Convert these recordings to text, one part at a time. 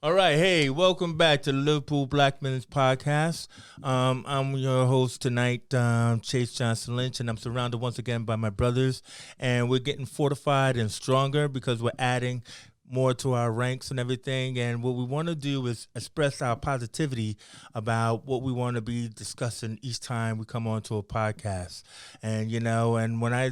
All right, hey, welcome back to the Liverpool Black Men's Podcast. I'm your host tonight, Chase Johnson Lynch, and I'm surrounded once again by my brothers, and we're getting fortified and stronger because we're adding more to our ranks and everything. And what we want to do is express our positivity about what we want to be discussing each time we come onto a podcast. And and when I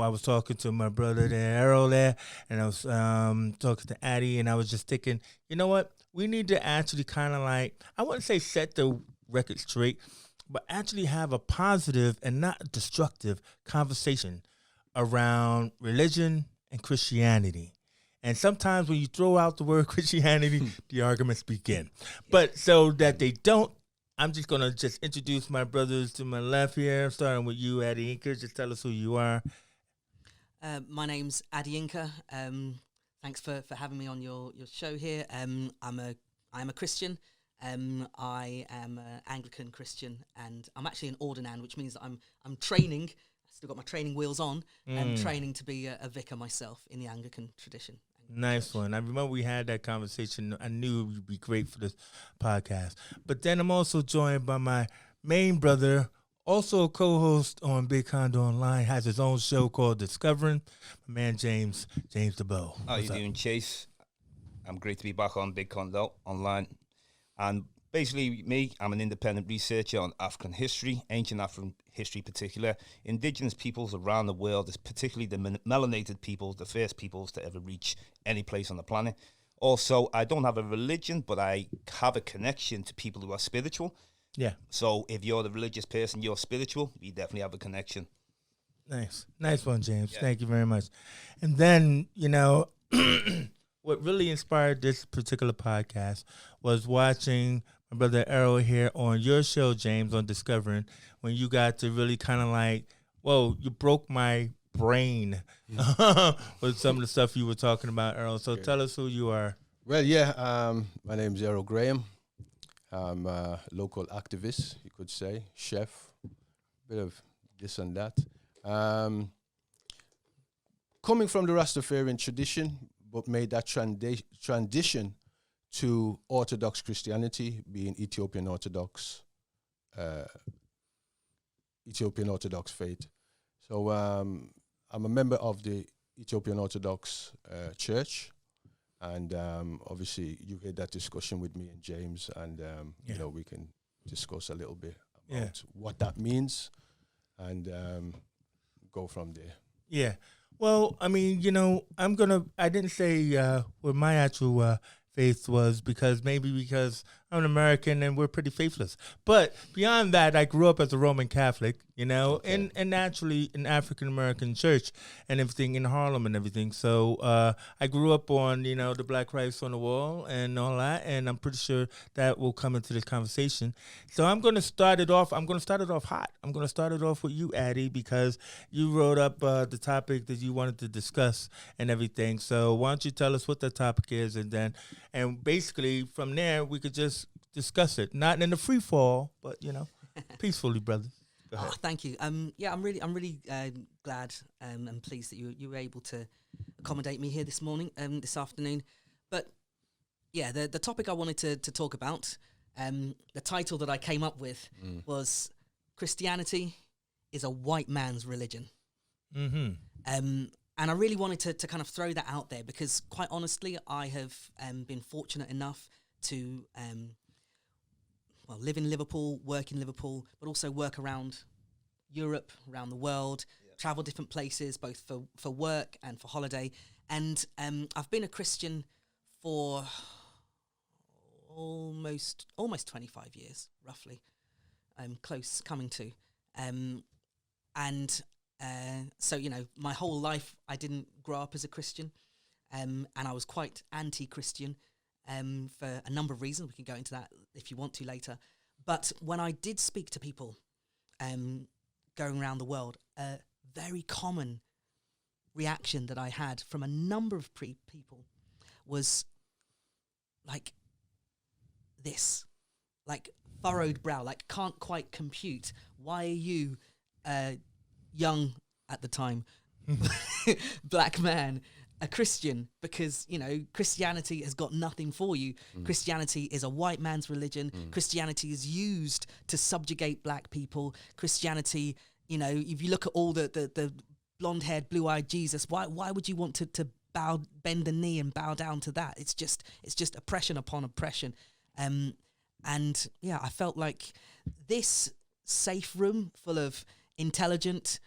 was talking to my brother there, Errol there, and I was talking to Addy, and I was just thinking, you know what? We need to actually kind of like, I wouldn't say set the record straight, but actually have a positive and not destructive conversation around religion and Christianity. And sometimes when you throw out the word Christianity, the arguments begin. But so that they don't, I'm just going to just introduce my brothers to my left here, starting with you, Adeyinka. Just tell us who you are. My name's Adeyinka. Thanks for having me on your show here. I'm a Christian. I am an Anglican Christian, and I'm actually an ordinand, which means that I'm training. I still got my training wheels on. I'm training to be a vicar myself in the Anglican tradition. Nice one. I remember we had that conversation. I knew it would be great for this podcast. But then I'm also joined by my main brother, also a co-host on Big Condo Online, has his own show called Discovering. My man James Diboe. How you doing, Chase? I'm great to be back on Big Condo Online. And basically, I'm an independent researcher on African history, ancient African history in particular, indigenous peoples around the world, particularly the melanated peoples, the first peoples to ever reach any place on the planet. Also, I don't have a religion, but I have a connection to people who are spiritual. Yeah. So if you're the religious person, you're spiritual, we definitely have a connection. Nice one, James. Yeah. Thank you very much. And then, what really inspired this particular podcast was watching my brother Errol here on your show, James, on Discovering, when you got to really kind of like, whoa, you broke my brain with some of the stuff you were talking about, Errol. So tell us who you are. Well, my name's Errol Graham. I'm a local activist, you could say, chef, bit of this and that. Coming from the Rastafarian tradition, but made that transition to Orthodox Christianity, being Ethiopian Orthodox faith. So I'm a member of the Ethiopian Orthodox Church, and obviously you had that discussion with me and James, and we can discuss a little bit about what that means, and go from there. Yeah. Well, I mean, I didn't say what my actual faith was because I'm an American and we're pretty faithless. But beyond that, I grew up as a Roman Catholic, and naturally an African-American church and everything in Harlem and everything. So I grew up on, the Black Christ on the wall and all that, and I'm pretty sure that will come into this conversation. So I'm going to start it off. I'm going to start it off hot. I'm going to start it off with you, Addy, because you wrote up the topic that you wanted to discuss and everything. So why don't you tell us what the topic is, and basically from there we could just discuss it, not in the free fall, but peacefully, brother. Oh, thank you. I'm really glad and pleased that you were able to accommodate me here this afternoon. But yeah, the topic I wanted to talk about, the title that I came up with was "Christianity is a White Man's Religion." Mm-hmm. And I really wanted to kind of throw that out there because, quite honestly, I have been fortunate enough to live in Liverpool, work in Liverpool, but also work around Europe, around the world, travel different places, both for work and for holiday. And I've been a Christian for almost 25 years, roughly. I'm close coming to. So, my whole life I didn't grow up as a Christian, and I was quite anti-Christian for a number of reasons. We can go into that if you want to later. But when I did speak to people going around the world, a very common reaction that I had from a number of people was like this, like furrowed brow, like can't quite compute. Why are you young at the time, black man, a Christian because, you know, Christianity has got nothing for you. Christianity is a white man's religion. Christianity is used to subjugate black people. Christianity, you know, if you look at all the blonde-haired, blue-eyed Jesus, why would you want to bend the knee and bow down to that? It's just oppression upon oppression. And yeah, I felt like this safe room full of intelligent,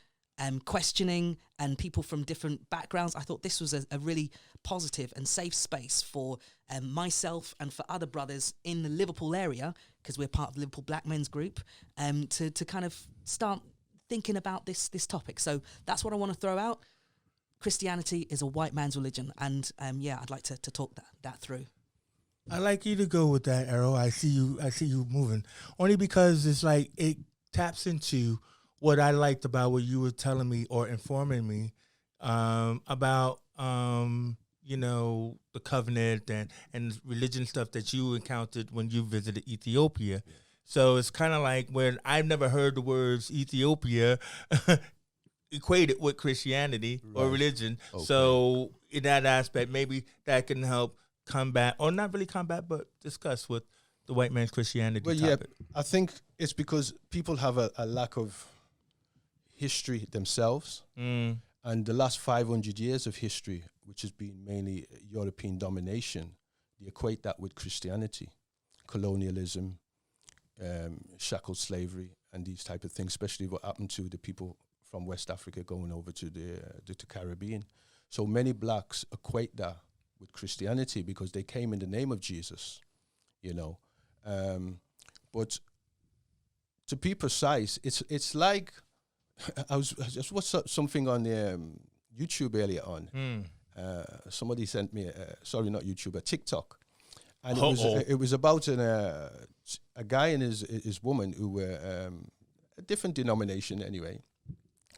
questioning and people from different backgrounds, I thought this was a really positive and safe space for myself and for other brothers in the Liverpool area, because we're part of the Liverpool Black Men's Group, to kind of start thinking about this topic. So that's what I want to throw out. Christianity is a white man's religion, and yeah, I'd like to talk that through. I like you to go with that, Errol. I see you moving. Only because it's like it taps into what I liked about what you were telling me or informing me about you know, the covenant and religion stuff that you encountered when you visited Ethiopia. Yeah. So it's kind of like when I've never heard the words Ethiopia equated with Christianity or religion. Okay. So in that aspect, maybe that can help combat, or not really combat, but discuss with the white man's Christianity topic. Yeah, I think it's because people have a lack of history themselves. And the last 500 years of history, which has been mainly European domination, they equate that with Christianity, colonialism, shackled slavery, and these type of things, especially what happened to the people from West Africa going over to the Caribbean. So many blacks equate that with Christianity because they came in the name of Jesus, you know. But to be precise, it's like I just watched something on YouTube earlier on. Somebody sent me sorry, not YouTube, a TikTok, and it was about a guy and his woman who were a different denomination anyway.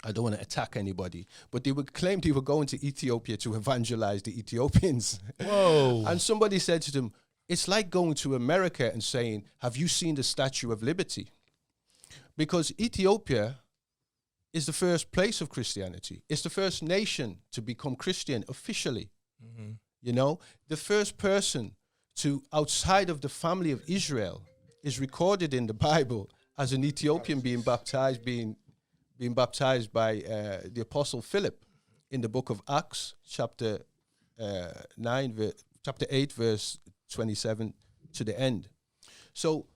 I don't want to attack anybody, but they would claim they were going to Ethiopia to evangelize the Ethiopians. Whoa! And somebody said to them, it's like going to America and saying, have you seen the Statue of Liberty? Because Ethiopia is the first place of Christianity. It's the first nation to become Christian officially. You know, the first person to, outside of the family of Israel, is recorded in the Bible as an Ethiopian being baptized by the Apostle Philip in the book of Acts, chapter 8, verse 27 to the end. So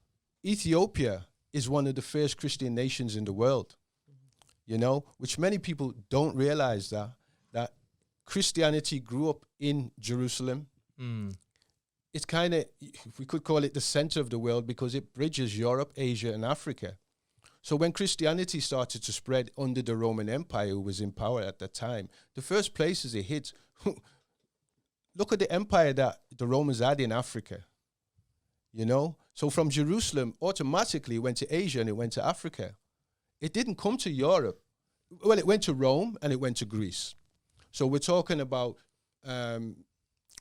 Ethiopia is one of the first Christian nations in the world, you know, which many people don't realize that Christianity grew up in Jerusalem. It's kind of, we could call it the center of the world because it bridges Europe, Asia, and Africa. So when Christianity started to spread under the Roman Empire, who was in power at that time, the first places it hit, look at the empire that the Romans had in Africa, you know? So from Jerusalem, automatically it went to Asia and it went to Africa. It didn't come to Europe. Well, it went to Rome and it went to Greece. So we're talking about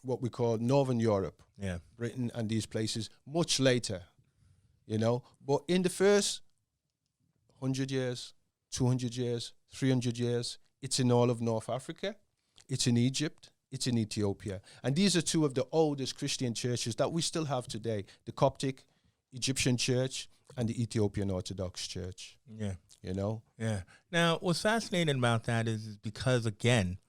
what we call Northern Europe, Britain and these places, much later, you know? But in the first 100 years, 200 years, 300 years, it's in all of North Africa, it's in Egypt, it's in Ethiopia. And these are two of the oldest Christian churches that we still have today, the Coptic Egyptian Church and the Ethiopian Orthodox Church. Yeah. You know? Yeah. Now, what's fascinating about that is because, again,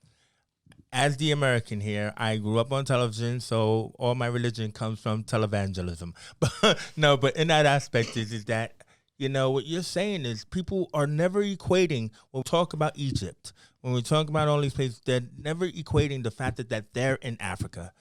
as the American here, I grew up on television, so all my religion comes from televangelism. But in that aspect is that, you know, what you're saying is people are never equating, when we talk about Egypt, when we talk about all these places, they're never equating the fact that they're in Africa.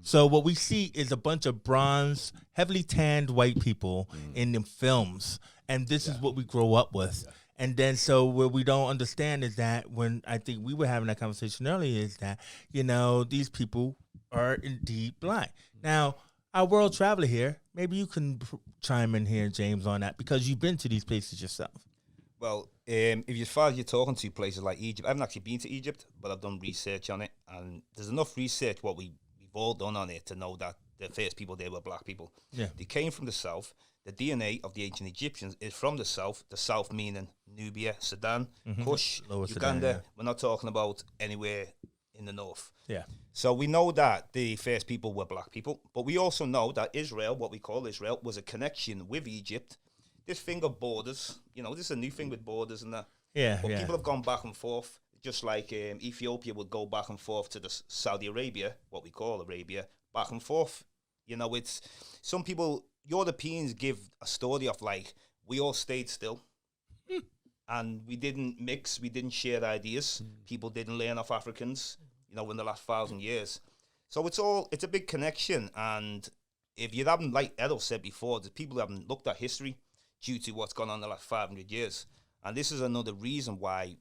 So what we see is a bunch of bronze, heavily tanned white people in the films. And this is what we grow up with. Yeah. And then so what we don't understand is that when I think we were having that conversation earlier is that, you know, these people are indeed black. Now, our world traveler here, maybe you can chime in here, James, on that, because you've been to these places yourself. Well, as far as you're talking to places like Egypt, I haven't actually been to Egypt, but I've done research on it, and there's enough research what we've all done on it to know that the first people there were black people. Yeah. They came from the south. The DNA of the ancient Egyptians is from the south meaning Nubia, Sudan, Kush, Uganda. Sudan, yeah. We're not talking about anywhere in the north. Yeah. So we know that the first people were black people, but we also know that Israel, what we call Israel, was a connection with Egypt. This thing of borders, this is a new thing with borders and that. Yeah, But yeah. people have gone back and forth, just like Ethiopia would go back and forth to the Saudi Arabia, what we call Arabia, back and forth. It's some people, Europeans give a story of like, we all stayed still. And we didn't mix, we didn't share ideas. People didn't learn off Africans, in the last 1,000 years. So it's a big connection. And if you haven't, like Errol said before, the people haven't looked at history due to what's gone on in the last 500 years. And this is another reason why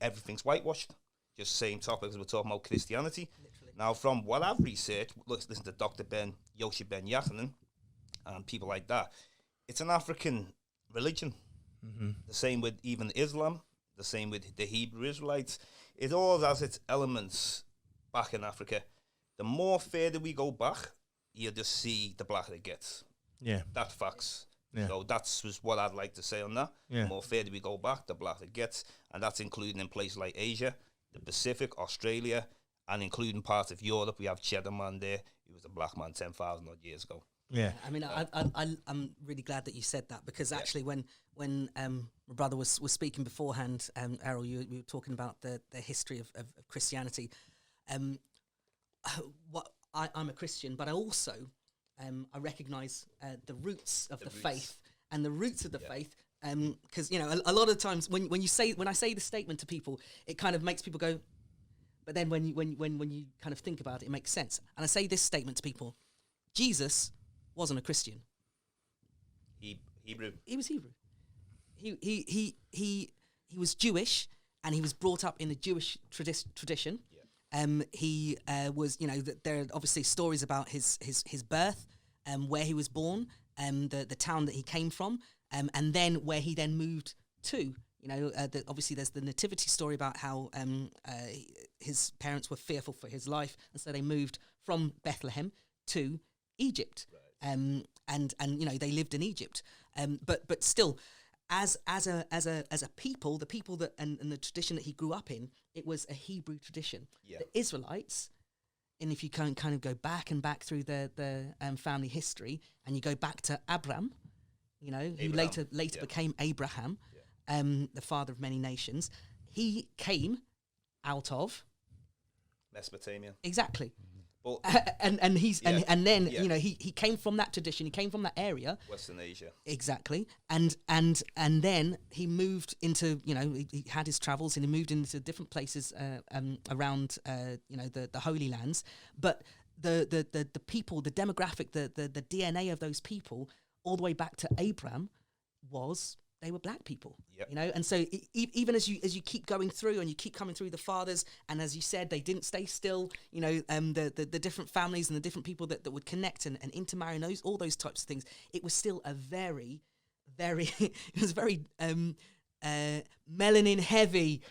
everything's whitewashed. Just same topic as we're talking about Christianity. Literally. Now, from what I've researched, listen to Dr. Yoshi Ben Yachanan and people like that, it's an African religion. Mm-hmm. The same with even Islam, the same with the Hebrew Israelites. It all has its elements back in Africa. The more further we go back, you just see the blacker it gets. Yeah. That's facts. Yeah. So that's just what I'd like to say on that. Yeah. The more further we go back, the blacker it gets. And that's including in places like Asia, the Pacific, Australia, and including parts of Europe. We have Cheddar Man there. He was a black man 10,000 odd years ago. Yeah. I mean, I'm really glad that you said that, because actually when my brother was speaking beforehand, Errol, you were talking about the history of Christianity. I'm a Christian, but I also I recognise the roots of the faith, and the roots of the faith. Because a lot of times when I say the statement to people, it kind of makes people go, but then when you kind of think about it, it makes sense. And I say this statement to people: Jesus wasn't a Christian. Hebrew. He was Hebrew. He was Jewish, and he was brought up in a Jewish tradition. Yeah. He was, there are obviously stories about his birth, where he was born, the town that he came from, and then where he then moved to. Obviously there's the nativity story about how his parents were fearful for his life, and so they moved from Bethlehem to Egypt. Right. And they lived in Egypt. But still, as a people, the people that and the tradition that he grew up in, it was a Hebrew tradition. Yeah. The Israelites, and if you can kind of go back through the family history, and you go back to Abram, who later became Abraham, the father of many nations, he came out of Mesopotamia. Exactly. But he came from that tradition. He came from that area, Western Asia. Exactly, and then he moved into he had his travels, and he moved into different places around the Holy Lands. But the people, the demographic, the DNA of those people, all the way back to Abraham, they were black people. Yep. And so even as you keep going through, and you keep coming through the fathers, and as you said, they didn't stay still. The different families and the different people that would connect and intermarry, and all those types of things. It was still a very, very it was very melanin heavy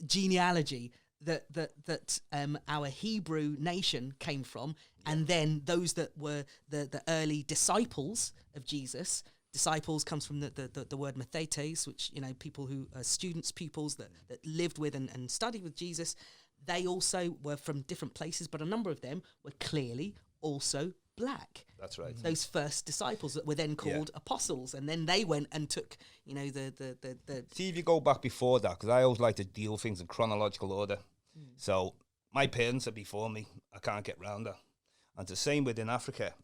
genealogy that our Hebrew nation came from, and then those that were the early disciples of Jesus. Disciples comes from the word mathetes, which people who are students, pupils that lived with and studied with Jesus. They also were from different places, but a number of them were clearly also black. That's right. Those first disciples that were then called apostles, and then they went and took the. See, if you go back before that, because I always like to deal things in chronological order. So my parents are before me. I can't get round that. And the same within Africa,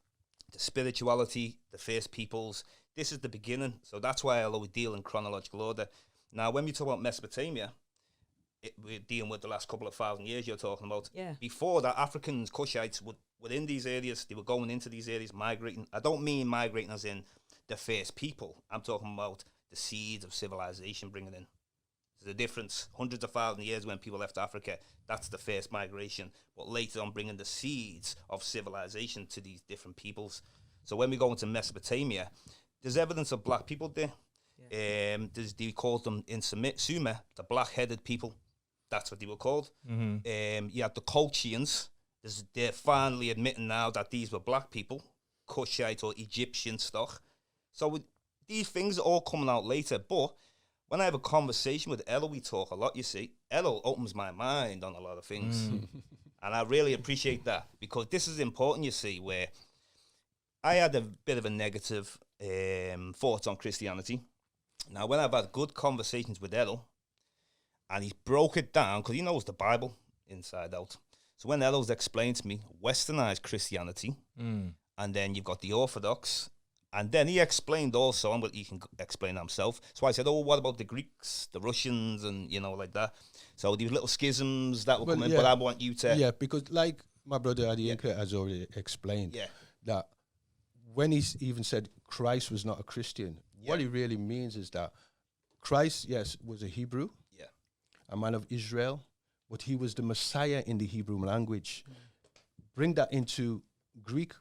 the spirituality, the first peoples. This is the beginning, so that's why I'll always deal in chronological order. Now, when we talk about Mesopotamia, we're dealing with the last couple of 1,000 years you're talking about. Yeah. Before that, Africans, Cushites, were in these areas. They were going into these areas, migrating. I don't mean migrating as in the first people. I'm talking about the seeds of civilization bringing in. There's a difference. Hundreds of thousands of years when people left Africa, that's the first migration. But later on, bringing the seeds of civilization to these different peoples. So when we go into Mesopotamia, there's evidence of black people there. Yeah. They called them in Sumer, the black-headed people. That's what they were called. Mm-hmm. You had the Colchians. They're finally admitting now that these were black people, Cushite or Egyptian stock. So these things are all coming out later. But when I have a conversation with Errol, we talk a lot, you see. Errol opens my mind on a lot of things. And I really appreciate that, because this is important, you see, where I had a bit of a negative thoughts on Christianity. Now, when I've had good conversations with Errol, and he broke it down, because he knows the Bible inside out. So when Errol's explained to me westernized Christianity, and then you've got the Orthodox, and then he explained also, but he can explain himself. So I said, oh, what about the Greeks, the Russians, and, you know, like that. So these little schisms that will come in, but I want you to... Yeah, because like my brother Adeyinka has already explained, that when he even said Christ was not a Christian, what he really means is that Christ, yes, was a Hebrew, a man of Israel, but he was the Messiah in the Hebrew language. Bring that into Greek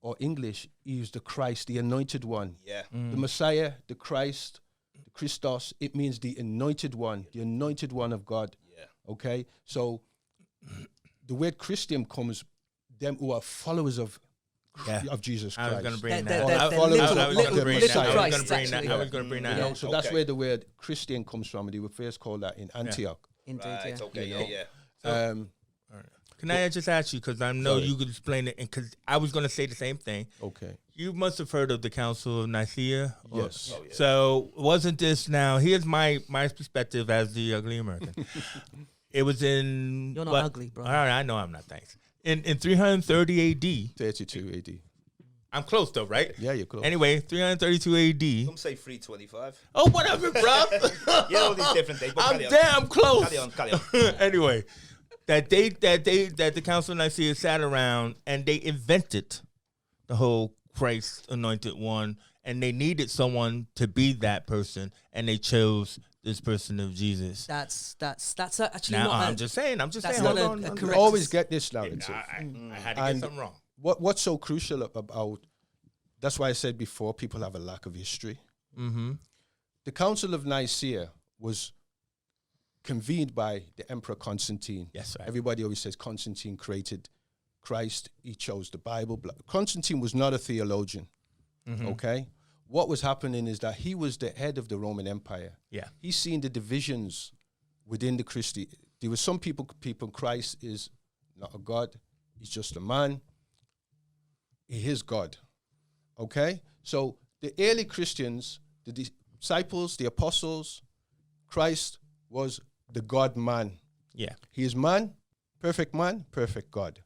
or English, he is the Christ, the anointed one. The Messiah, the Christ, the Christos, it means the anointed one of God. Okay? So the word Christian comes, them who are followers of Jesus Christ. I was going to bring They're that. little I was going to bring that. Christs, I was going to bring that. You know, so that's where the word Christian comes from. And they were first called that in Antioch. Indeed, Right, okay, You know? All right. Can I just ask you, because I know you could explain it, and because I was going to say the same thing. Okay. You must have heard of the Council of Nicaea. Yes. So wasn't this now? Here's my perspective as the ugly American. It was in. You're not ugly, bro. All right, I know I'm not. Thanks. In 330 AD. 32 AD. I'm close though, right? Yeah, you're close. Anyway, 332 AD. Some say 325. Oh, whatever, bro. You know these different things. But I'm damn close. Carry on. Anyway, that the Council of Nicaea sat around and they invented the whole Christ anointed one, and they needed someone to be that person, and they chose this person of Jesus. That's actually Now, not. I'm just saying. that's Hold not on. a You correct. always get this narrative. I had to get something wrong. What's so crucial about, that's why I said before, people have a lack of history. Mm-hmm. The Council of Nicaea was convened by the Emperor Constantine. Yes, right. Everybody always says Constantine created Christ. He chose the Bible. Constantine was not a theologian, okay? What was happening is that he was the head of the Roman Empire. Yeah. He's seen the divisions within the Christian. There were some people, Christ is not a God. He's just a man. He is God, okay? So the early Christians, the disciples, the apostles, Christ was the God-man. Yeah. He is man, perfect God.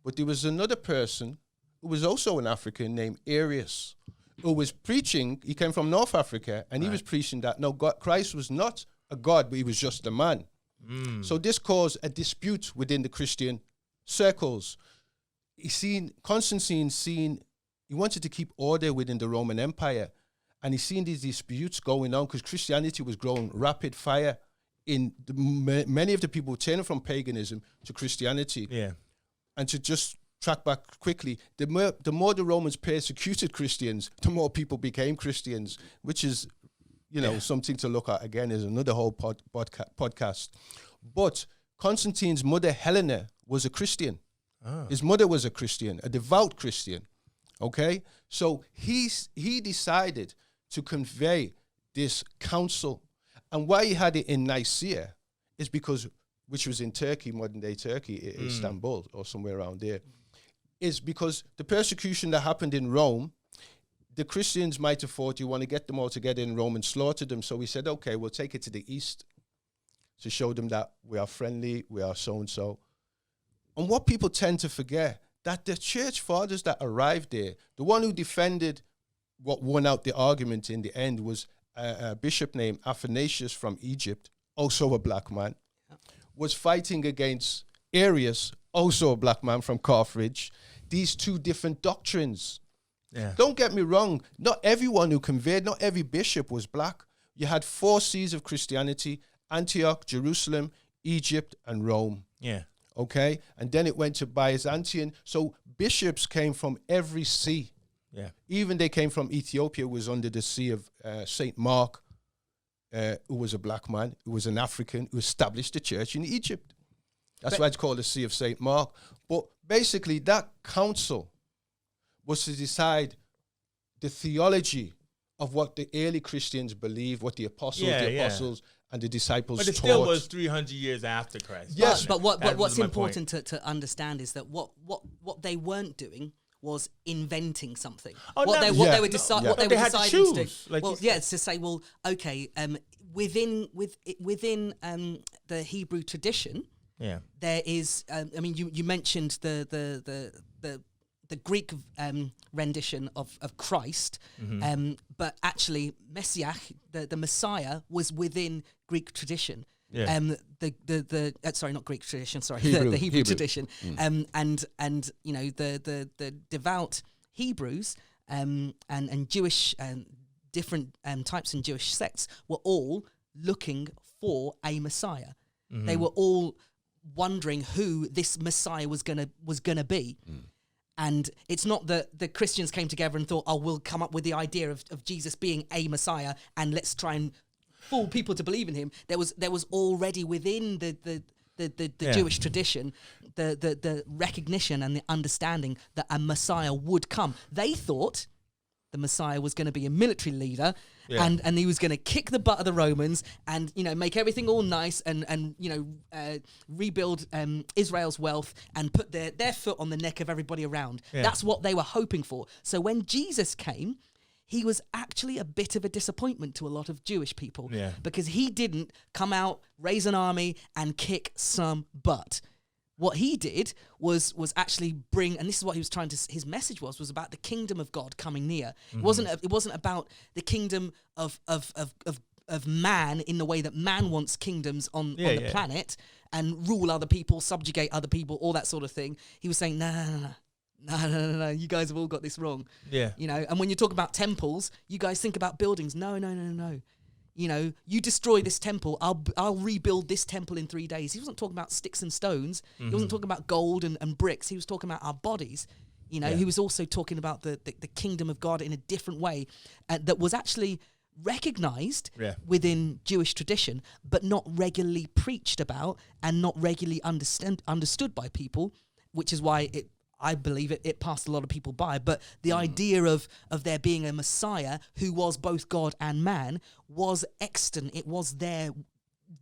But there was another person who was also an African named Arius, who was preaching. He came from North Africa, and he was preaching that, no, God, Christ was not a God, but he was just a man. So this caused a dispute within the Christian circles. Constantine he wanted to keep order within the Roman Empire, and he's seen these disputes going on because Christianity was growing rapid fire in many of the people turning from paganism to Christianity. Yeah. And to just track back quickly, the more the Romans persecuted Christians, the more people became Christians, which is, something to look at again, is another whole podcast. But Constantine's mother, Helena, was a Christian. His mother was a Christian, a devout Christian. Okay? So he decided to convey this council. And why he had it in Nicaea is because, which was in Turkey, modern day Turkey, Istanbul or somewhere around there, is because the persecution that happened in Rome, the Christians might have thought, you want to get them all together in Rome and slaughter them. So he said, okay, we'll take it to the east to show them that we are friendly, we are so-and-so. And what people tend to forget, that the church fathers that arrived there, the one who defended what won out the argument in the end was a bishop named Athanasius from Egypt, also a black man, was fighting against Arius, also a black man from Carthage. These two different doctrines. Yeah. Don't get me wrong, not everyone who converted, not every bishop was black. You had 4 sees of Christianity: Antioch, Jerusalem, Egypt, and Rome. Yeah. Okay? And then it went to Byzantium. So bishops came from every see. Yeah. Even they came from Ethiopia, was under the see of St. Mark, who was a black man, who was an African, who established the church in Egypt. That's why it's called the see of St. Mark. But basically, that council was to decide the theology of what the early Christians believed, what the apostles, and the disciples But it taught. still was 300 years after Christ. Yes. But That what's was my important to understand is that what they weren't doing was inventing something. Oh, what no, they yeah. what No, they were yeah. what But they they were had to deciding to do. choose, like Well, you yeah, said. it's to say, well, okay, within the Hebrew tradition, Yeah. there is. I mean, you mentioned the Greek rendition of Christ, Mm-hmm. but actually Messiah, the Messiah, was within Greek tradition. Yeah. Sorry, not Greek tradition. Sorry, Hebrew, the Hebrew Hebrew. tradition. And you know the devout Hebrews and Jewish different types and Jewish sects were all looking for a Messiah. Mm-hmm. They were all wondering who this Messiah was gonna be. And it's not that the Christians came together and thought, oh, we'll come up with the idea of Jesus being a Messiah and let's try and fool people to believe in him. There was already within the Yeah. Jewish tradition the recognition and the understanding that a Messiah would come. They thought the Messiah was going to be a military leader, Yeah. and he was going to kick the butt of the Romans and, you know, make everything all nice and you know, rebuild Israel's wealth and put their foot on the neck of everybody around. Yeah. That's what they were hoping for. So when Jesus came, he was actually a bit of a disappointment to a lot of Jewish people, Yeah. because he didn't come out, raise an army and kick some butt. What he did was actually bring, and this is what he was trying to. His message was about the kingdom of God coming near. It wasn't about the kingdom of man in the way that man wants kingdoms on the planet and rule other people, subjugate other people, all that sort of thing. He was saying, no, you guys have all got this wrong. Yeah. You know, and when you talk about temples, you guys think about buildings. No. You know, you destroy this temple, I'll rebuild this temple in 3 days. He wasn't talking about sticks and stones. He wasn't talking about gold and bricks. He was talking about our bodies. You know, Yeah. he was also talking about the kingdom of God in a different way that was actually recognized within Jewish tradition, but not regularly preached about and not regularly understood by people, which is why I believe it passed a lot of people by. But the idea of there being a Messiah who was both God and man was extant. It was there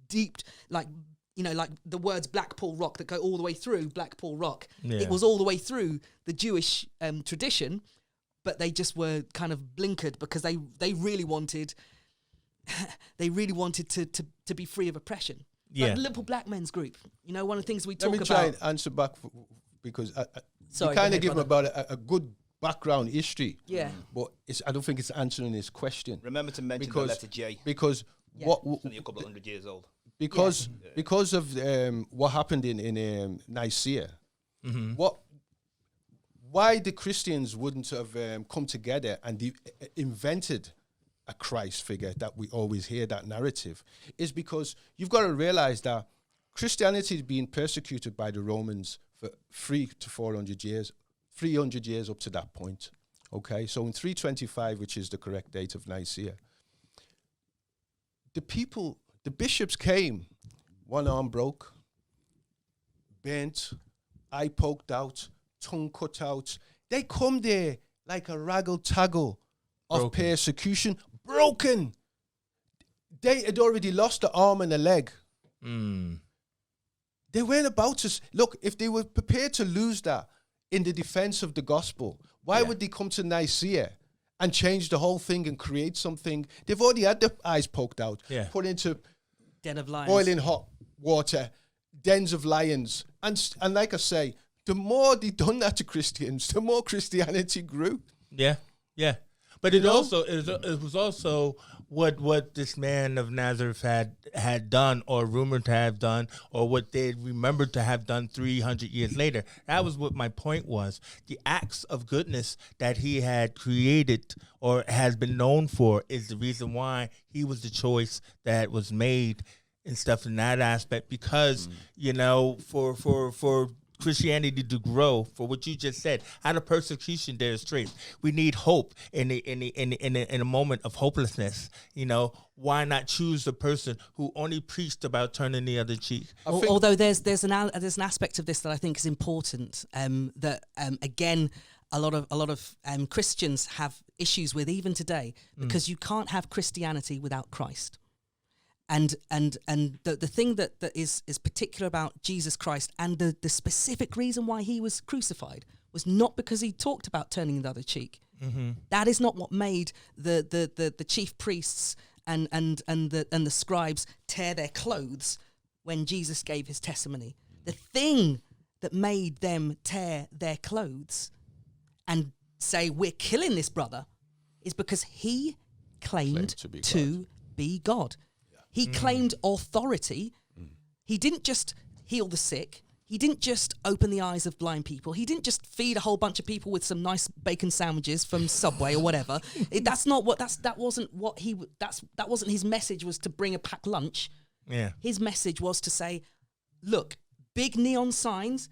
deep, like, you know, like the words Blackpool Rock that go all the way through Blackpool Rock. Yeah. It was all the way through the Jewish tradition, but they just were kind of blinkered because they really wanted to be free of oppression. Yeah. Like the Liverpool Black Men's Group. You know, one of the things we Let talk me about. try and answer back because Sorry, you go kind ahead, of give him brother. about a good background history. Yeah. But I don't think it's answering his question. Remember to mention Because- the letter J. Because Yeah. It's only a couple of 100 years old. because of what happened in Nicaea, why the Christians wouldn't have come together and invented a Christ figure that we always hear, that narrative, is because you've got to realize that Christianity is being persecuted by the Romans for 300 to 400 years, 300 years up to that point. Okay, so in 325, which is the correct date of Nicaea, the bishops came, one arm broke, bent, eye poked out, tongue cut out. They come there like a raggle-taggle of persecution, broken. They had already lost the arm and the leg. They weren't about to... Look, if they were prepared to lose that in the defense of the gospel, why would they come to Nicaea and change the whole thing and create something? They've already had their eyes poked out, put into Den of Lions. boiling hot water, dens of lions. And like I say, the more they done that to Christians, the more Christianity grew. Yeah. But it was also what this man of Nazareth had done, or rumored to have done, or what they remembered to have done 300 years later. That was what my point was. The acts of goodness that he had created or has been known for is the reason why he was the choice that was made and stuff in that aspect. Because you know, for Christianity to grow, for what you just said, out of persecution there is strength. We need hope in a moment of hopelessness. You know, why not choose the person who only preached about turning the other cheek? Although there's an aspect of this that I think is important. That again, a lot of Christians have issues with even today, because you can't have Christianity without Christ. And the thing that is particular about Jesus Christ, and the specific reason why he was crucified, was not because he talked about turning the other cheek. Mm-hmm. That is not what made the chief priests and the scribes tear their clothes when Jesus gave his testimony. The thing that made them tear their clothes and say, we're killing this brother, is because he claimed to be God. He claimed authority. He didn't just heal the sick. He didn't just open the eyes of blind people. He didn't just feed a whole bunch of people with some nice bacon sandwiches from Subway or whatever. That wasn't his message, was to bring a packed lunch. Yeah. His message was to say, look, big neon signs,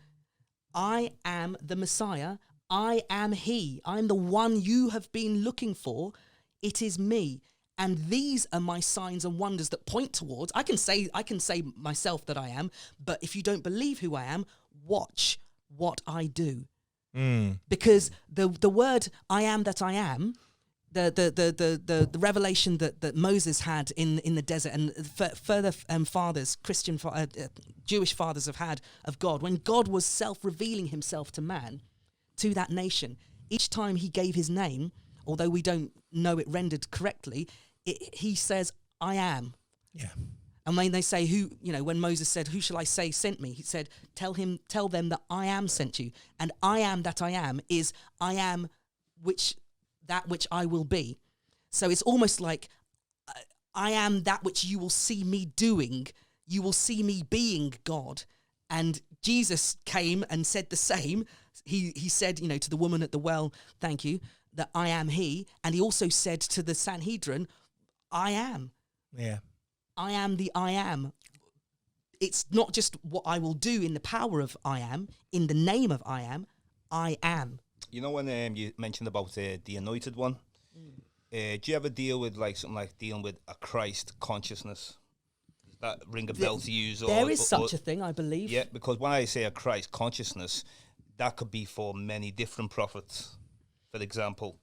I am the Messiah. I am he. I'm the one you have been looking for. It is me. And these are my signs and wonders that point towards, I can say myself that I am, but if you don't believe who I am, watch what I do. Because the word I am that I am, the revelation that Moses had in the desert, and further fathers, Jewish fathers have had of God, when God was self-revealing himself to man, to that nation, each time he gave his name, although we don't know it rendered correctly, he says, I am. Yeah. And when they say when Moses said, who shall I say sent me? He said, tell them that I am sent you. And I am that I am is I am that which I will be. So it's almost like I am that which you will see me doing. You will see me being God. And Jesus came and said the same. He said, to the woman at the well, thank you, that I am he. And he also said to the Sanhedrin, I am. Yeah. I am the I am. It's not just what I will do in the power of I am, in the name of I am. You know when you mentioned about the anointed one, do you ever deal with something like dealing with a Christ consciousness? Does that ring a bell to you? There is such a thing, I believe. Yeah, because when I say a Christ consciousness, that could be for many different prophets. For example,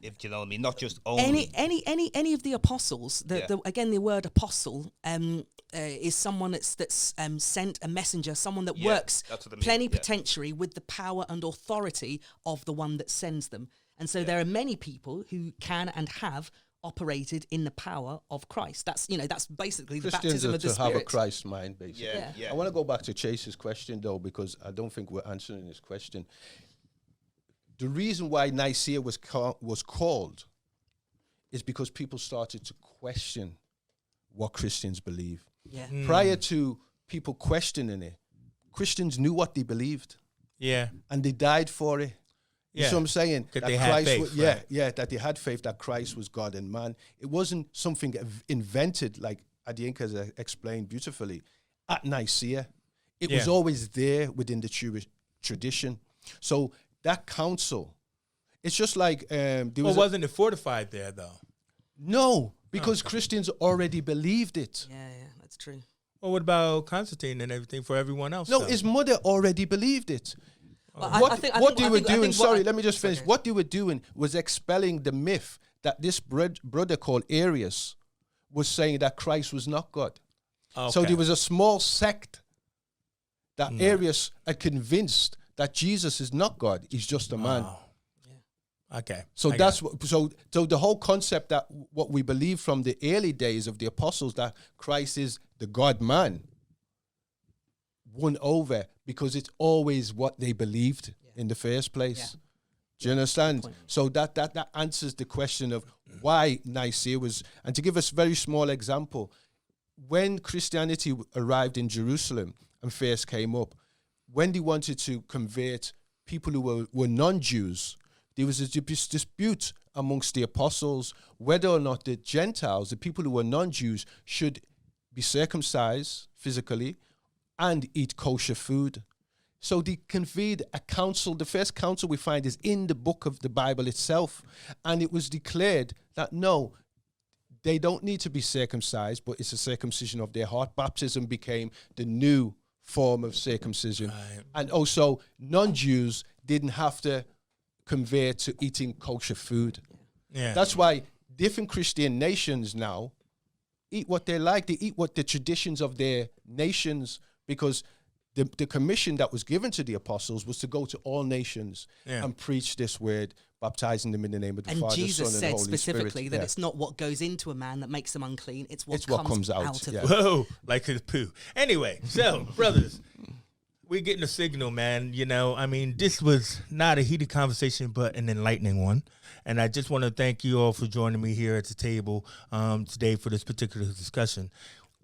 if you know what I mean, not just only any of the apostles. Again, the word apostle is someone that's sent, a messenger, someone that works plenipotentiary with the power and authority of the one that sends them. And so there are many people who can and have operated in the power of Christ. That's basically the baptism of the Spirit. Christians have a Christ mind, basically. Yeah. I want to go back to Chase's question though, because I don't think we're answering his question. The reason why Nicaea was called is because people started to question what Christians believe. Yeah. Prior to people questioning it, Christians knew what they believed. Yeah. And they died for it. You see what I'm saying? That they had faith, that they had faith that Christ was God and man. It wasn't something invented, like Adeyinka has explained beautifully, at Nicaea. It was always there within the Jewish tradition. So that council, it's just like wasn't it fortified there though? No, because Christians already believed it. Yeah, that's true. Well, what about Constantine and everything for everyone else? No, though? his mother already believed it. What they were doing, let me just finish. Okay. What they were doing was expelling the myth that this brother called Arius was saying that Christ was not God. Okay. So there was a small sect that Arius had convinced that Jesus is not God, he's just a man. Yeah. Okay. So that's what, so the whole concept that what we believe from the early days of the apostles, that Christ is the God man, won over because it's always what they believed in the first place. Yeah. Do you understand? So that answers the question of why Nicaea was, and to give us a very small example, when Christianity arrived in Jerusalem and first came up, when they wanted to convert people who were non-Jews, there was a dispute amongst the apostles whether or not the Gentiles, the people who were non-Jews, should be circumcised physically and eat kosher food. So they convened a council. The first council we find is in the book of the Bible itself. And it was declared that no, they don't need to be circumcised, but it's a circumcision of their heart. Baptism became the new form of circumcision. Right. And also non-Jews didn't have to convert to eating kosher food. Yeah. That's why different Christian nations now eat what they like. They eat what the traditions of their nations, because the commission that was given to the apostles was to go to all nations and preach this word, baptizing them in the name of the Father, Jesus Son, said and Holy specifically Spirit. that it's not what goes into a man that makes them unclean, it's what comes out of yeah. them. Whoa, like his poo. Anyway, so, brothers, we're getting a signal, man. You know, I mean, this was not a heated conversation, but an enlightening one. And I just want to thank you all for joining me here at the table today for this particular discussion.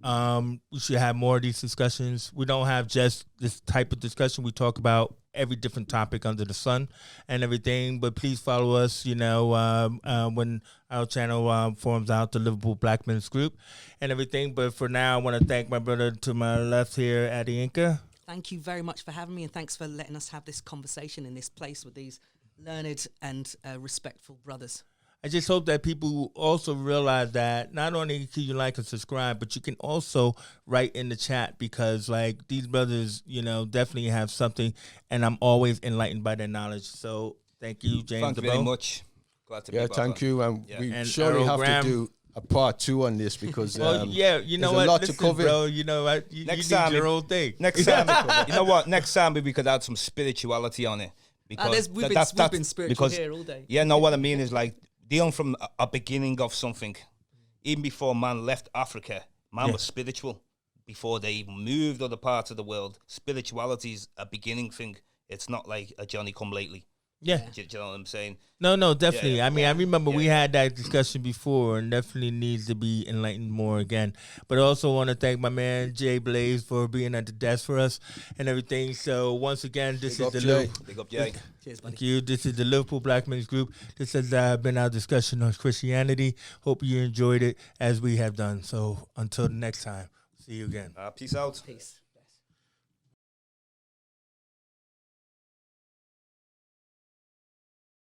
We should have more of these discussions. We don't have just this type of discussion. We talk about every different topic under the sun and everything. But please follow us, you know, when our channel forms out, the Liverpool Black Men's Group and everything. But for now, I want to thank my brother to my left here, Adeyinka. Thank you very much for having me, and thanks for letting us have this conversation in this place with these learned and respectful brothers. I just hope that people also realize that not only can you like and subscribe, but you can also write in the chat, because like these brothers, you know, definitely have something, and I'm always enlightened by their knowledge. So thank you, James. Thank you very much. Glad to be back thank on. you. And we And surely Errol have Graham. to do a part 2 on this, because Well, yeah, you know there's what? a lot Listen, to cover. bro, you know what? You Next need time your we- own thing. Next time, you know what? Next time we could add some spirituality on it. Because We've that's been spiritual because, here all day. Yeah, no, what I mean is like dealing from a beginning of something. Even before man left Africa, man was spiritual. Before they even moved other parts of the world, spirituality is a beginning thing. It's not like a Johnny come lately. Yeah. Do you know what I'm saying? No, definitely. Yeah. I mean, I remember we had that discussion before, and definitely needs to be enlightened more again. But I also want to thank my man Jay Blaze for being at the desk for us and everything. So once again, this is the Liverpool. Big up, Jay. Cheers, buddy. Thank you. This is the Liverpool Black Men's Group. This has been our discussion on Christianity. Hope you enjoyed it as we have done. So until the next time, see you again. Peace out. Peace.